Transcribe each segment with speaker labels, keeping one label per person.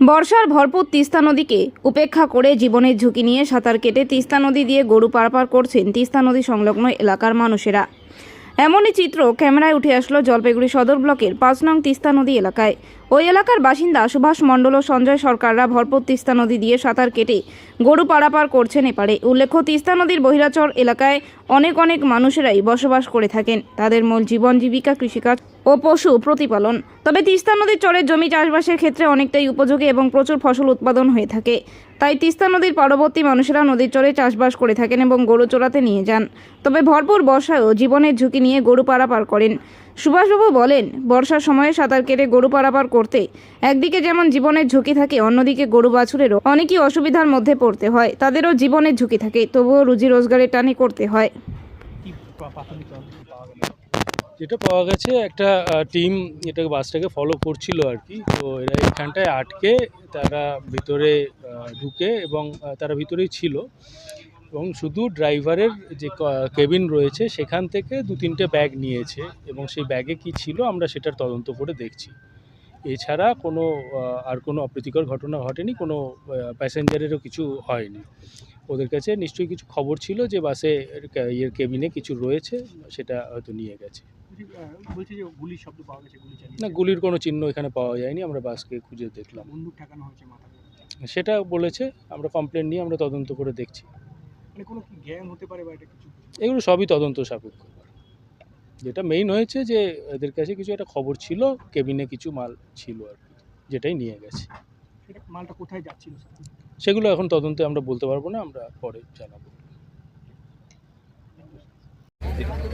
Speaker 1: বর্ষার ভরপুর তিস্তা নদীকে উপেক্ষা করে জীবনের ঝুঁকি নিয়ে সাঁতার কেটে তিস্তা নদী দিয়ে গরু পারাপার করছেন তিস্তা নদী সংলগ্ন এলাকার মানুষেরা। এমনই চিত্র ক্যামেরায় উঠে আসলো জলপাইগুড়ি সদর ব্লকের ৫ নং তিস্তা নদী এলাকায়। ওই এলাকার বাসিন্দা সুভাষ মণ্ডল ও সঞ্জয় সরকাররা ভরপুর তিস্তা নদী দিয়ে সাঁতার কেটে গরু পারাপার করছেন এপারে। উল্লেখ্য, তিস্তা নদীর বহিরাচর এলাকায় অনেক মানুষেরাই বসবাস করে থাকেন। তাদের মূল জীবন জীবিকা কৃষিকাজ ও পশু প্রতিপালন। তবে তিস্তা নদীর চরের জমি চাষবাসের ক্ষেত্রে অনেকটাই উপযোগী এবং প্রচুর ফসল উৎপাদন হয়ে থাকে। তাই তিস্তা নদীর পার্শ্ববর্তী মানুষেরা নদীর চরে চাষবাস করে থাকেন এবং গরু চড়াতে নিয়ে যান। তবে ভরপুর বর্ষায়ও জীবনের ঝুঁকি নিয়ে গরু পারাপার করেন। সুভাষবাবু বলেন, বর্ষার সময়ে সাঁতার কেটে গরু পারাপার করতে একদিকে যেমন জীবনের ঝুঁকি থাকে, অন্যদিকে গরু বাছুরেরও অনেকই অসুবিধার মধ্যে পড়তে হয়। তাদেরও জীবনের ঝুঁকি থাকে, তবুও রুজি রোজগারের টানে করতে হয়।
Speaker 2: যেটা পাওয়া গেছে, একটা টিম এটাকে বাসটাকে ফলো করছিল আর কি। তো এরা এখানটায় আটকে তারা ভিতরে ঢুকে এবং তারা ভিতরেই ছিল এবং শুধু ড্রাইভারের যে কেবিন রয়েছে সেখান থেকে 2-3টে ব্যাগ নিয়েছে এবং সেই ব্যাগে কি ছিল আমরা সেটার তদন্ত করে দেখছি। এছাড়া আর কোনো অপ্রীতিকর ঘটনা ঘটেনি, কোনো প্যাসেঞ্জারেরও কিছু হয়নি। ওদের কাছে নিশ্চয়ই কিছু খবর ছিল যে বাসে কেবিনে কিছু রয়েছে, সেটা হয়তো নিয়ে গেছে।
Speaker 3: বলছি যে গুলির শব্দ পাওয়া গেছে, গুলি চালিয়ে
Speaker 2: না, গুলির কোনো চিহ্ন এখানে পাওয়া যায়নি। আমরা বাসকে খুঁজে দেখলাম।
Speaker 3: বন্দুক ঠেকানো হয়েছে মাথায়,
Speaker 2: সেটা বলেছে, আমরা কমপ্লেন নিয়ে আমরা তদন্ত করে দেখছি।
Speaker 3: মানে কোনো কি গ্যাং হতে পারে বা এটা কিছু?
Speaker 2: এগুলো সবই তদন্ত সাপেক্ষ। যেটা মেইন হয়েছে যে এদের কাছে কিছু একটা খবর ছিল, কেবিনে কিছু মাল ছিল আর কি, যেটাই নিয়ে গেছে।
Speaker 3: সেটা মালটা কোথায় যাচ্ছিল?
Speaker 2: সেগুলো এখন তদন্তে আমরা বলতে পারবো না, আমরা পরে জানাবো।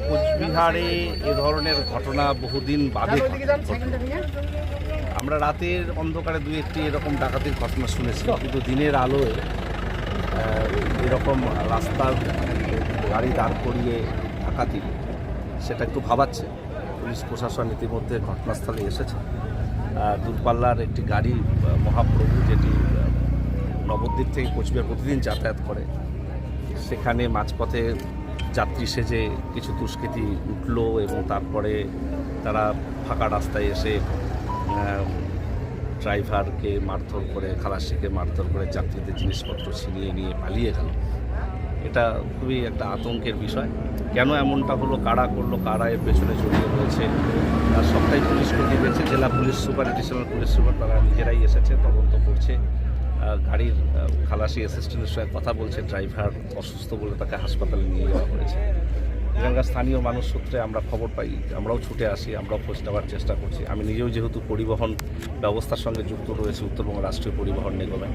Speaker 4: কোচবিহারে এ ধরনের ঘটনা বহুদিন বাদে ঘটে। আমরা রাতের অন্ধকারে 2-1টি এরকম ডাকাতির ঘটনা শুনেছি, কিন্তু দিনের আলোয় এরকম রাস্তার গাড়ি দাঁড় করিয়ে ডাকাতি, সেটা একটু ভাবাচ্ছে। পুলিশ প্রশাসন ইতিমধ্যে ঘটনাস্থলে এসেছে। দূরপাল্লার একটি গাড়ি মহাপ্রভু, যেটি নবদ্বীপ থেকে কোচবিহার প্রতিদিন যাতায়াত করে, সেখানে মাঝপথে যাত্রী সেজে কিছু দুষ্কৃতী উঠলো এবং তারপরে তারা ফাঁকা রাস্তায় এসে ড্রাইভারকে মারধর করে, খালাসিকে মারধর করে যাত্রীদের জিনিসপত্র ছিনিয়ে নিয়ে পালিয়ে গেল। এটা খুবই একটা আতঙ্কের বিষয়। কেন এমনটা হলো, কারা করলো, কারা এর পেছনে জড়িয়ে রয়েছে, তার সবটাই পুলিশকে দিয়েছে। জেলা police super, additional police super তারা নিজেরাই এসেছে, তদন্ত করছে। গাড়ির খালাসি অ্যাসিস্ট্যান্টের সঙ্গে কথা বলছে। ড্রাইভার অসুস্থ বলে তাকে হাসপাতালে নিয়ে যাওয়া হয়েছে। এখানকার স্থানীয় মানুষ সূত্রে আমরা খবর পাই, আমরাও ছুটে আসি, আমরাও খোঁজ নেওয়ার চেষ্টা করছি। আমি নিজেও যেহেতু পরিবহন ব্যবস্থার সঙ্গে যুক্ত রয়েছে উত্তরবঙ্গ রাষ্ট্রীয় পরিবহন নিগমে,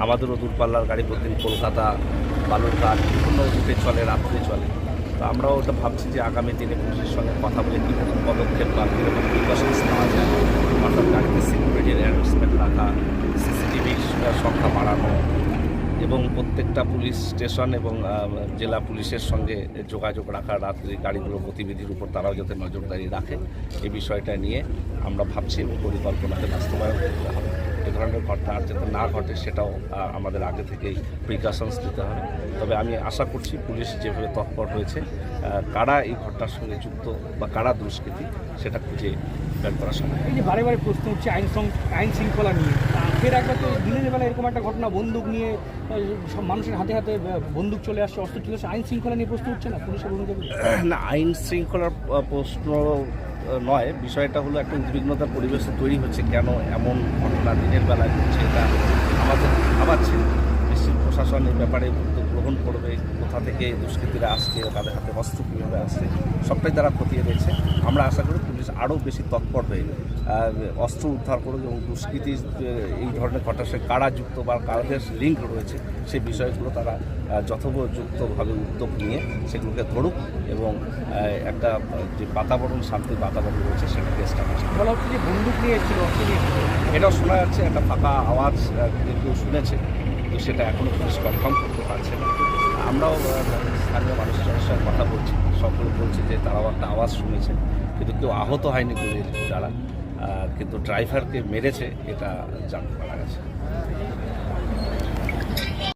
Speaker 4: আমাদেরও দূরপাল্লার গাড়ি প্রতিদিন কলকাতা, বালুরঘাট বিভিন্ন রুটে চলে, রাত্রে চলে। তো আমরাও ওটা ভাবছি যে আগামী দিনে পুলিশের সঙ্গে কথা বলে কী পদক্ষেপ বা কীরকম প্রিকশনস নেওয়া যায়, অর্থাৎ গাড়িতে সিকিউরিটি এনহান্সমেন্ট রাখা, সিসিটিভির সংখ্যা বাড়ানো এবং প্রত্যেকটা পুলিশ স্টেশন এবং জেলা পুলিশের সঙ্গে যোগাযোগ রাখা, রাত্রি গাড়িগুলোর গতিবিধির উপর তারাও যাতে নজরদারি রাখে, এই বিষয়টা নিয়ে আমরা ভাবছি এবং পরিকল্পনাকে বাস্তবায়ন করতে হবে। এ ধরনের ঘটনা আর যাতে না ঘটে সেটাও আমাদের আগে থেকেই প্রিকশনস দিতে হবে। তবে আমি আশা করছি পুলিশ যেভাবে তৎপর হয়েছে, কারা এই ঘটনার সঙ্গে যুক্ত বা কারা দুষ্কৃতী সেটা খুঁজে বের করা সম্ভব।
Speaker 3: এই যে বারে প্রশ্ন হচ্ছে আইন শৃঙ্খলা নিয়ে, ফের একবার তো দিনের বেলা এরকম একটা ঘটনা, বন্দুক নিয়ে সব মানুষের হাতে হাতে বন্দুক চলে আসছে, অস্ত্র চলে আসছে, আইন শৃঙ্খলা নিয়ে প্রশ্ন হচ্ছে না পুলিশের ভূমিকা?
Speaker 4: না, আইন শৃঙ্খলার প্রশ্ন নয়, বিষয়টা হলো একটা উদ্বিগ্নতার পরিবেশ তৈরি হচ্ছে। কেন এমন ঘটনা দিনের বেলায় ঘটছে, এটা আমাদের ভাবাচ্ছে। নিশ্চিত প্রশাসন এই ব্যাপারে উদ্যোগ গ্রহণ করবে। কোথা থেকে দুষ্কৃতীরা আসছে, তাদের হাতে অস্ত্র কীভাবে আসছে, সবটাই তারা খতিয়ে দেখছে। আমরা আশা করি পুলিশ আরও বেশি তৎপর হয়ে অস্ত্র উদ্ধার করুক এবং দুষ্কৃতির এই ধরনের ঘটনার সঙ্গে কারা যুক্ত বা কাদের লিঙ্ক রয়েছে সেই বিষয়গুলো তারা যথোপযুক্তভাবে উদ্যোগ নিয়ে সেগুলোকে ধরুক এবং একটা যে বাতাবরণ, শান্তির বাতাবরণ রয়েছে সেটাকে এস্টাবলিশ
Speaker 3: বলা হচ্ছে যে বন্দুক নিয়ে এসেছিল, অস্ত্র নিয়ে এসেছিল।
Speaker 4: এটাও শোনা যাচ্ছে, একটা ফাঁকা আওয়াজ কেউ শুনেছে, তো সেটা এখনও পুলিশ কনফার্ম করতে পারছে না। আমরাও স্থানীয় মানুষজনের সঙ্গে কথা বলছি, সকলে বলছে যে তারাও একটা আওয়াজ শুনেছে, কিন্তু কেউ আহত হয়নি গুলির দ্বারা, কিন্তু ড্রাইভারকে মেরেছে এটা জানতে পারা গেছে।